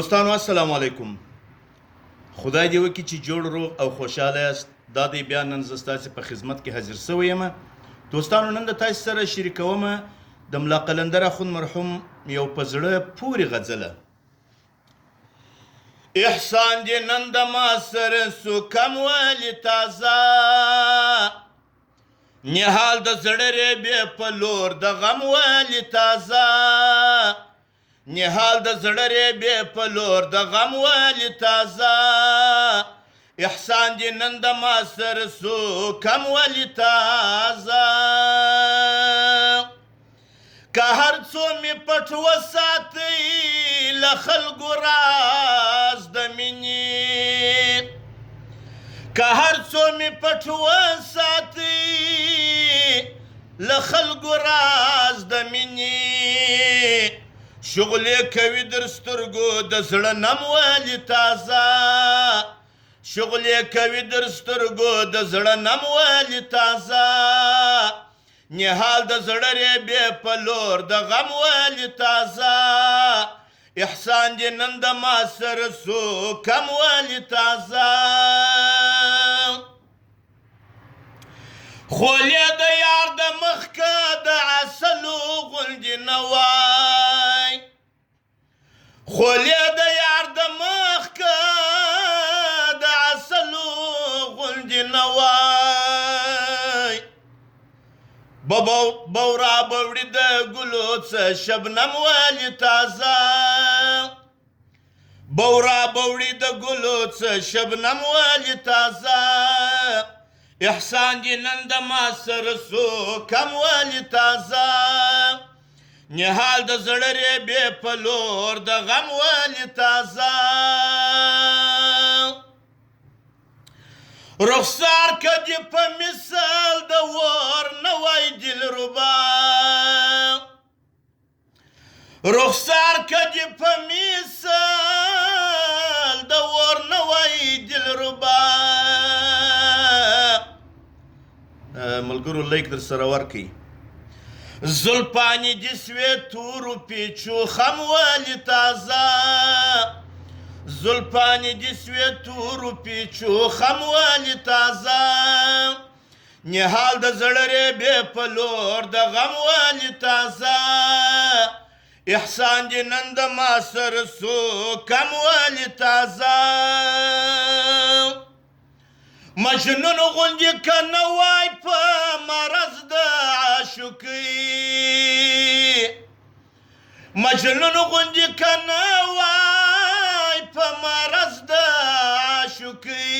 دوستانو السلام علیکم. خدای دې وکړي چې جوړ روغ او خوشحاله یاست. دا دی بیا نن زه ستاسې په خدمت کې حاضر سوی یم. دوستانو نن د تاسې سره شریکومه د ملا قلندر اخوند مرحوم یو په زړه پورې غزله. احسان دې نن د ما سره سو کم ولې تازه، نهال د زړه ریبې په لور د غم ولې تازه، نهال د زړه ریبې په لور د غم ولې تازه، احسان دې نن د ما سره سو کم ولې تازه. که هر څو مې پټ وساتئ له خلکو راز د مینې، که هر څو مې پټ وساتئ له خلکو راز د مینې، شغلې کوي در سترګو د زړه نم ولې تازه، شغلې کوي در سترګو د زړه نم ولې تازه، نهال د زړه ریبې په لور د غم ولې تازه، احسان دې نن د ما سره سو کم ولې تازه. خولې د یار د مخکه د عسلو غوندې نه وای، خولې د یار د مخکه د عسلو غوندې نه وای، بورا بوړي د ګلو څه شبنم ولې تازه، بورا بوړي د ګلو څه شبنم ولې تازه، احسان دې نن د ما سره سو کم ولې تازه، نهال د زړه ریبې په لور د غم ولې تازه. رخسار که دې په مثال د ور نه وای دلربا، رخسار که دې په مثال د ور نه وای دلربا، ملګرو لایک در سره ورکړئ. زلفانې دې سوې تورو پیچو خم ولې تازه، زلفانې دې سوې تورو پیچو خم ولې تازه، نهال د زړه ریبې په لور د غم ولې تازه، احسان دې نن د ما سره سو کم ولې تازه. مجنون غوندې که نه وای په مرض د عاشقۍ، مجنون غوندې که نه وای په مرض د عاشقۍ،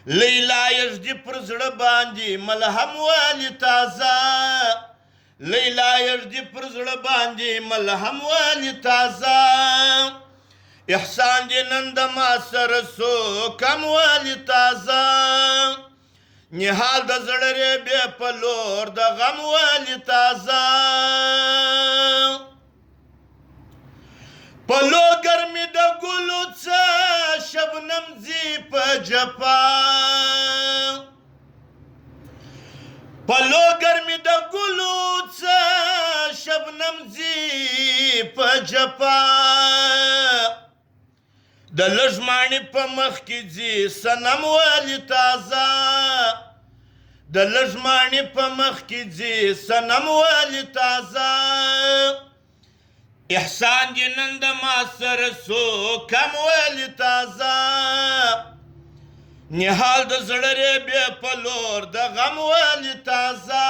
لیلا یږدي پر زړه باندې ملهم ولې تازه، لیلا یږدي پر زړه باندې ملهم ولې تازه، احسان دې نن د ما سره سو کم ولې تازه، نهال د زړه ریبې په لور د غم ولې تازه. په لوګر مې د ګلو څه شبنم ځي په جپا، په لوګر مې د ګلو څه شبنم ځي په جپا، د لږمانې په مخ کې ځي صنم ولې تازه، د لږمانې په مخ کې ځي صنم ولې تازه، احسان دې نن د ما سره سو کم ولې تازه، نهال د زړه ریبې په لور د غم ولې تازه.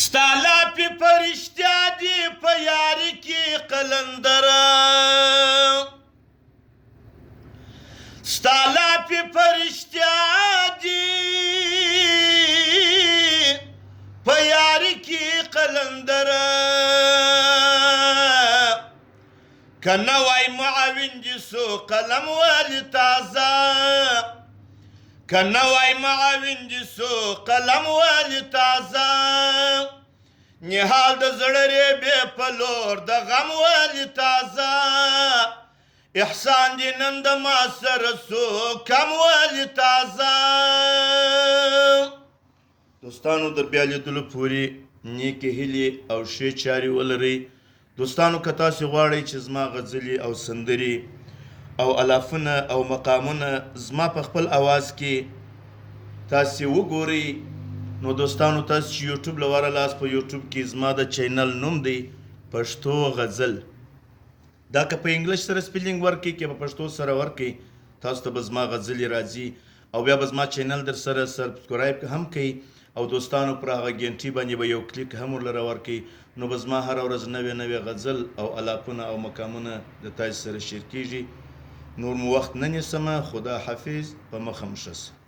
ستا لاپې په رښتیا دي په یاري کې قلندره، ستا لاپې په رښتیا دي په یاري کې قلندره، که نه وای معاون دې سو قلم ولې تازه، که نه وای معاون دې سو قلم ولې تازه، نهال د زړه ریبې په لور د غم ولې تازه، احسان دې نن د ما سره سو کم ولې تازه. دوستانو در بیا لیدلو پورې نیکې هیلې او ښې چارې ولرئ. دوستانو که تاسې غواړئ چې زما غزلې او سندرې او الافونه او مقامونه زما په خپل اواز کې تاسې وګورئ، نو دوستانو تاسې چې یوټیوب له ورلاست په یوټیوب کې زما د چینل نوم دی پښتو غزل. دا که په انګلیش سره سپیلینګ ورکړئ که په پښتو سره ورکړئ تاسو ته به زما غزلې راځي او بیا به زما چینل در سره سبسکرایب هم کوئ او دوستانو پر هغه ګنټۍ باندې به یو کلیک هم ورلره ورکړئ، نو به زما هره ورځ نوې نوې غزل او الافونه او مقامونه د تاسې سره شیر کېږي. نور مو وخت نه نیسمه، خدا حافظ، په مخه مو ښه.